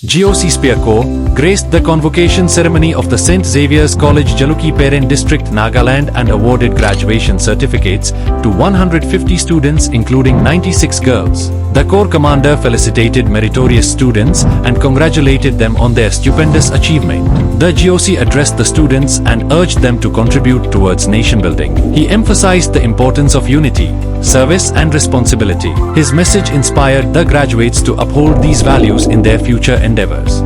GOC Spear Corps graced the convocation ceremony of the St Xaviers College Jalukie Peren District, Nagaland and awarded graduation certificates to 150 students including 96 girls. The Corps commander felicitated meritorious students and congratulated them on their stupendous achievement. The GOC addressed the students and urged them to contribute towards nation building. He emphasized the importance of unity, service and responsibility. His message inspired the graduates to uphold these values in their future endeavors.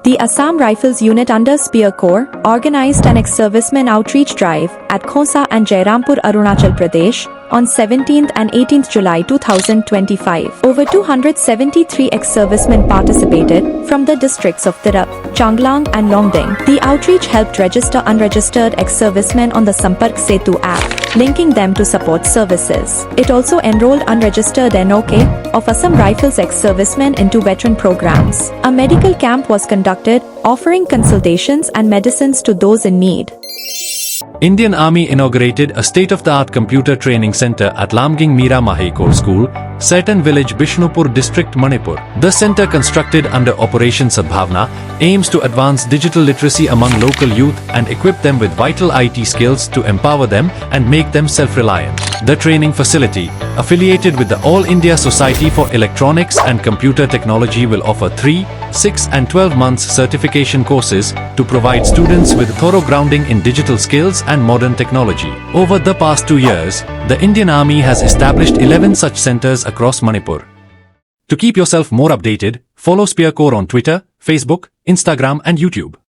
The Assam Rifles Unit under Spear Corps organized an ex-servicemen outreach drive at Khonsa and Jairampur, Arunachal Pradesh on 17th and 18th July 2025. Over 273 ex-servicemen participated from the districts of Tirap, Changlang and Longding. The outreach helped register unregistered ex-servicemen on the Sampark Setu app, linking them to support services. It also enrolled unregistered NOK of Assam Rifles ex-servicemen into veteran programs. A medical camp was conducted, offering consultations and medicines to those in need. Indian Army inaugurated a state-of-the-art computer training center at Lamging Mira Mahekor School, Satan Village, Bishnupur District, Manipur. The center, constructed under Operation Sadbhavna, aims to advance digital literacy among local youth and equip them with vital IT skills to empower them and make them self-reliant. The training facility, affiliated with the All India Society for Electronics and Computer Technology, will offer 3, 6 and 12 months certification courses to provide students with thorough grounding in digital skills and modern technology. Over the past 2 years, the Indian Army has established 11 such centers across Manipur. To keep yourself more updated, follow Spear Corps on Twitter, Facebook, Instagram and YouTube.